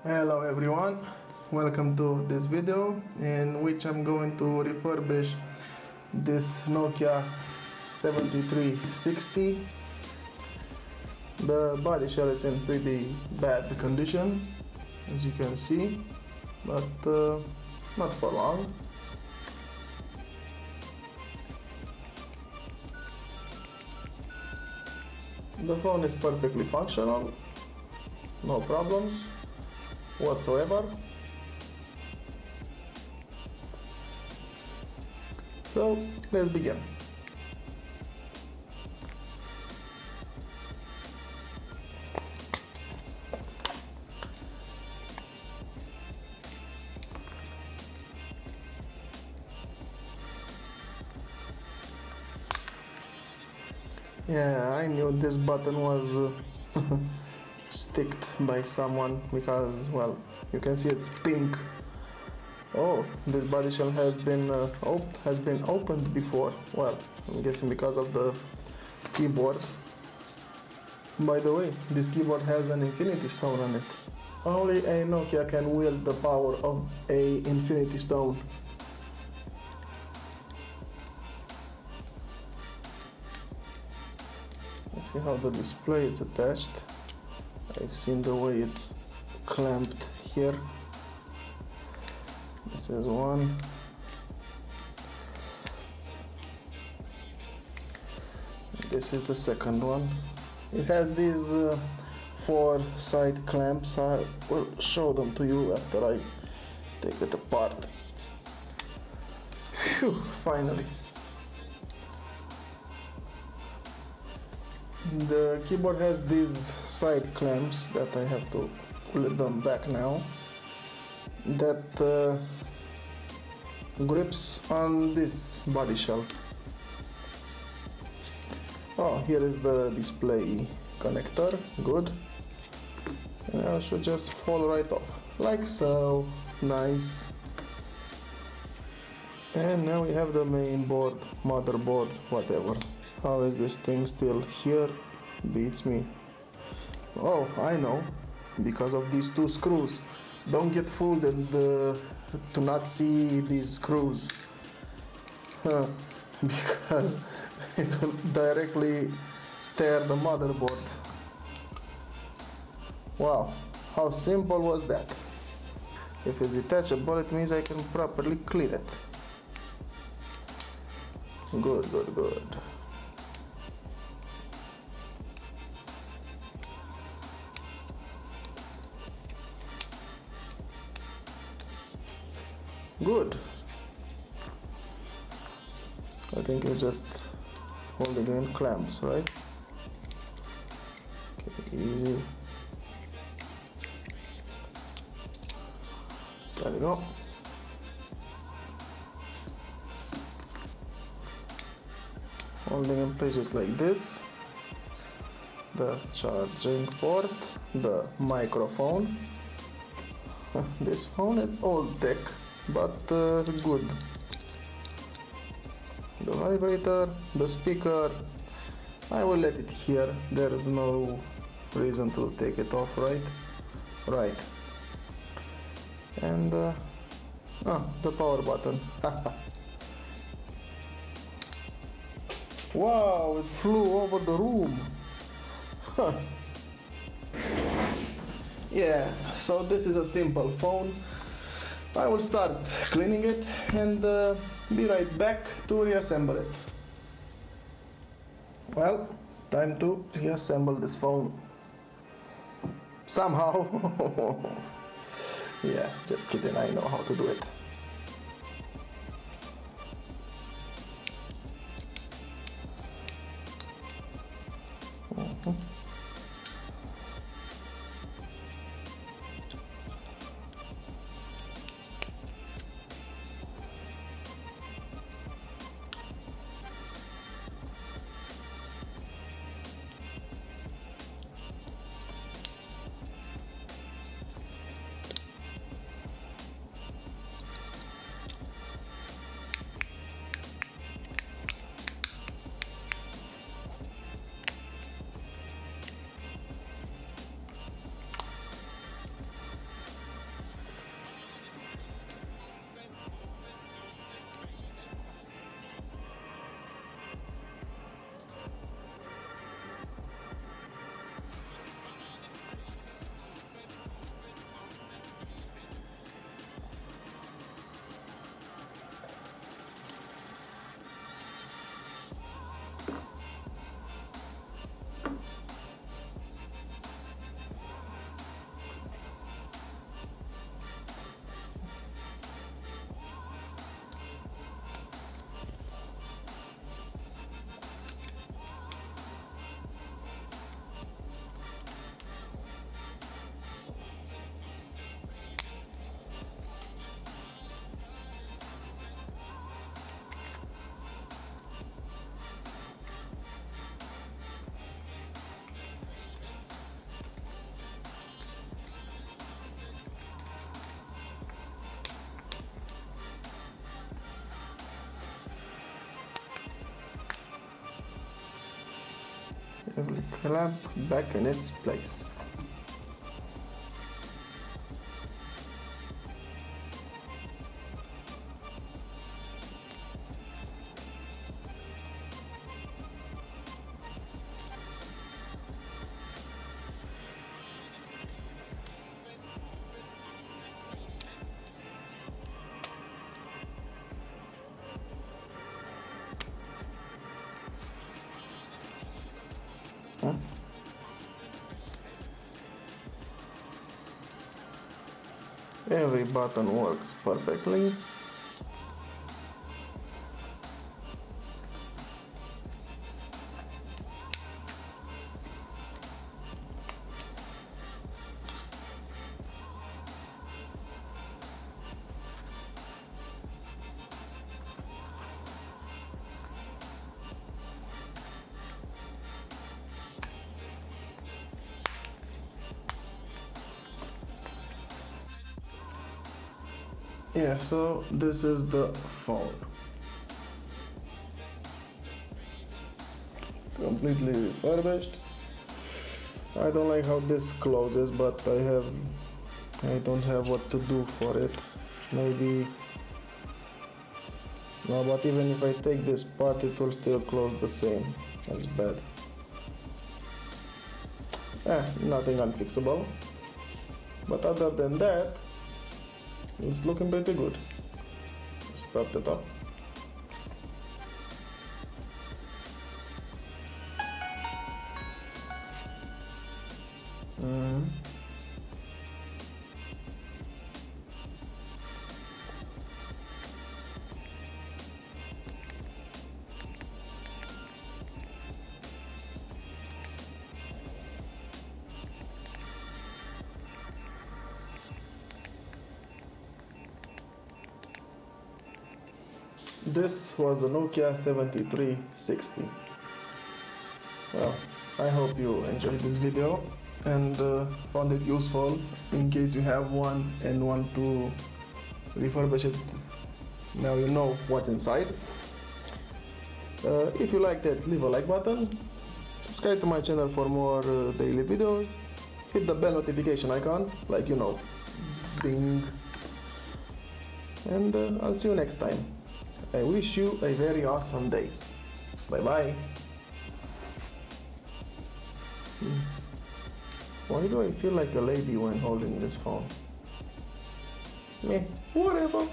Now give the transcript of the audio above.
Hello everyone, welcome to this video in which I'm going to refurbish this Nokia 7360. The body shell is in pretty bad condition, as you can see, but not for long. The phone is perfectly functional, no problems whatsoever. So let's begin. Yeah, I knew this button was sticked by someone because, well, you can see it's pink. Oh, this body shell has been opened before. Well, I'm guessing because of the keyboard. By the way, this keyboard has an infinity stone on it. Only a Nokia can wield the power of a infinity stone. See how the display is attached. I've seen the way it's clamped here. This is one. This is the second one. It has these four side clamps. I will show them to you after I take it apart. Phew, finally. The keyboard has these side clamps that I have to pull them back now, that grips on this body shell. Oh, here is the display connector, good. And I should just fall right off, like so, nice. And now we have the main board, motherboard, whatever. How is this thing still here? Beats me. Oh, I know. Because of these two screws. Don't get fooled and to not see these screws. Because it will directly tear the motherboard. Wow, how simple was that? If it's detachable, it means I can properly clean it. Good, good, good. Good. I think it's just holding in clamps, right? Okay, easy. There we go. Holding in places like this. The charging port, the microphone. This phone is old tech, but good. The vibrator, the speaker, I will let it here. There is no reason to take it off, right? Right. And the power button. Wow, it flew over the room. Yeah, so this is a simple phone. I will start cleaning it and be right back to reassemble it. Well, time to reassemble this phone. Somehow. Yeah, just kidding, I know how to do it. every clamp back in its place. Every button works perfectly. Yeah, so this is the phone. Completely refurbished. I don't like how this closes, but I don't have what to do for it. Maybe no, but even if I take this part, it will still close the same. That's bad. Nothing unfixable. But other than that, it's looking pretty good. Start it up. This was the Nokia 7360. Well, I hope you enjoyed this video and found it useful in case you have one and want to refurbish it. Now you know what's inside. If you liked it, leave a like button, subscribe to my channel for more daily videos, hit the bell notification icon, like you know, ding, and I'll see you next time. I wish you a very awesome day. Bye bye. Why do I feel like a lady when holding this phone? Whatever.